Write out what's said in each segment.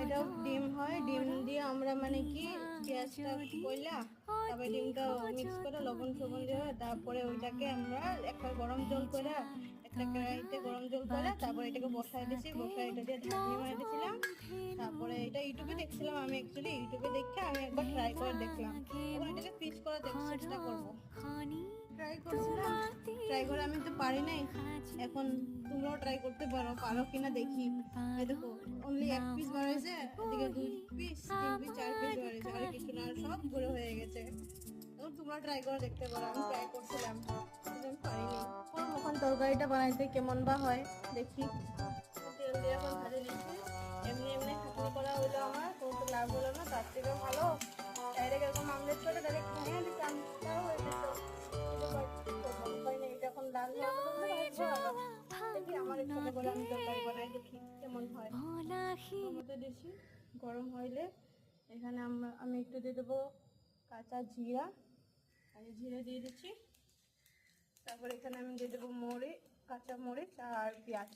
এটা ডিম হয়, ডিম দিয়ে আমরা মানে কি পেঁয়াজটা কইলা তারপরে ডিমটা মিক্স করে লবণ টবণ দিয়ে তারপরে ওইটাকে আমরা একটা গরম জল করে একটা কড়াইতে গরম জল করে তারপরে এটাকে বসায় দিছি, বসায় এটা দিয়ে ঢাকনি মারে দিয়েছিলাম। তারপরে এটা ইউটিউবে দেখছিলাম, আমি অ্যাকচুয়ালি ইউটিউবে দেখে আমি একবার ট্রাই করে দেখলাম। এখন এটাকে পিচ করে চেষ্টা করবো। ট্রাই করছিলাম, ট্রাই করে আমি তো পারি নাই। এখন তোমরাও ট্রাই করতে পারো, পারো কিনা দেখি। এই দেখো অনলি এক পিস বার হয়েছে, এদিকে 2 পিস 3 পিস 4 পিস বার হয়েছে, আর কিছু না, সব গুঁড়ো হয়ে গেছে। এখন তোমরা ট্রাই করে দেখতে পারো, আমি ট্রাই করছিলাম কিন্তু আমি পারিনি। এখন তরকারিটা বানাইতে কেমন বা হয় দেখি। তেল দিয়ে এখন ভাজে নিচ্ছি। এমনি এমনি খাটনি করা হইলো আমার, কোনো তো লাভ হলো না, তার থেকে ভালো ডাইরেক্ট এরকম আমলেট করে ডাইরেক্ট ভেঙে দিতাম, তাও হয়ে যেত। এখন লাল দেখি আমার ইচ্ছা করে আমি তরকারি বানাই, দেখি কেমন হয়। টমেটো দিছি, গরম হইলে এখানে আমি একটু দিয়ে দেবো কাঁচা জিরা, জিরা দিয়ে দিচ্ছি। তারপর এখানে আমি দিয়ে দেবো কাঁচা মরিচ আর পেঁয়াজ।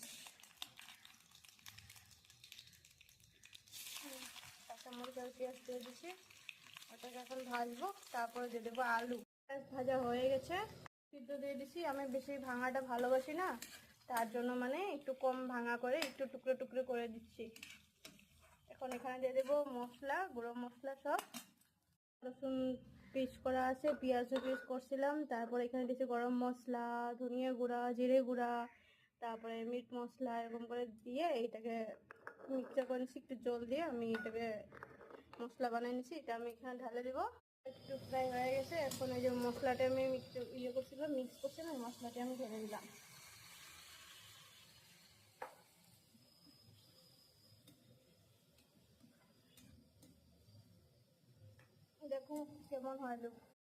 কাঁচা মরিচ আর পেঁয়াজ দিয়ে দিচ্ছি, ওটাকে এখন ভাজবো। তারপরে দিয়ে দেবো আলু। ভাজা হয়ে গেছে, সিদ্ধ দিয়ে দিছি। আমি বেশি ভাঙাটা ভালোবাসি না, তার জন্য মানে একটু কম ভাঙা করে একটু টুকরো টুকরো করে দিচ্ছি। এখন এখানে দিয়ে দেবো মশলা, গুঁড়ো মশলা সব। রসুন পিস করা আছে, পেঁয়াজও পিস করছিলাম। তারপর এখানে দিয়েছি গরম মশলা, ধনিয়া গুঁড়া, জিরে গুঁড়া, তারপরে মিট মশলা, এরকম করে দিয়ে এইটাকে মিক্সচার করে নিচ্ছি। একটু জল দিয়ে আমি এটাকে মশলা বানিয়ে নিচ্ছি, এটা আমি এখানে ঢালে দেবো। একটু ফ্রাই হয়ে গেছে, এখন এই যে মশলাটা আমি মিক্স করছিলাম, মশলাটা আমি ঢেলে দিলাম। দেখো কেমন হয়,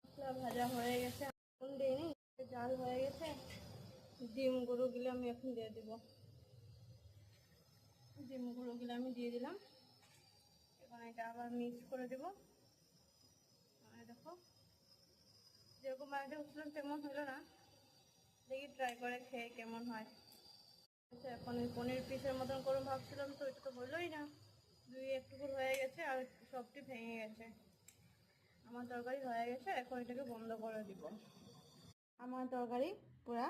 মশলা ভাজা হয়ে গেছে, এখন দিইনি, জাল হয়ে গেছে। ডিম গুঁড়োগুলো আমি এখন দিয়ে দেবো, ডিম গুঁড়োগুলো আমি দিয়ে দিলাম। এখন এটা আবার মিক্স করে দেবো। দেখো যেরকম বানাতে উঠলাম তেমন হলো না, দেখি ট্রাই করে খেয়ে কেমন হয়। আচ্ছা, এখন পনির পিসের মতন করে ভাবছিলাম, তো এটা তো হলোই না, একটু হয়ে গেছে আর সবটি ভেঙে গেছে। আমার তরকারি হয়ে গেছে, এখন এটাকে বন্ধ করে দিব। আমার তরকারি পুরা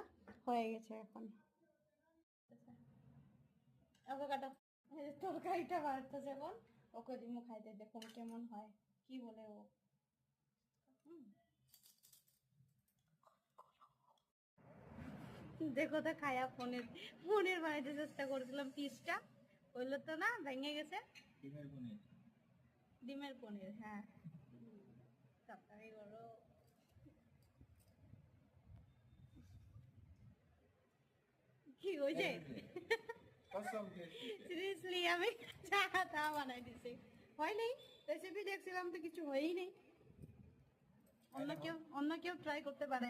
হয়ে গেছে এখন। ওকে কাটা, তরকারিটা বাড়তেছে এখন, ওকে দিমু খাইতে, দেখুন কেমন হয়, কি বলে ও। দেখো তো খায়া পনির পনির বানাইতে চেষ্টা করছিলাম, পিসটা হইলো তো না, ভেঙে গেছে। ডিমের পনির, হ্যাঁ। তরকারি করো, কি হয়েছে? সিরিয়াসলি আমি তা বানাই দিছি, হয় নাই। রেসিপি দেখছিলাম তো কিছু হয়ই নেই। অন্য কেউ ট্রাই করতে পারে।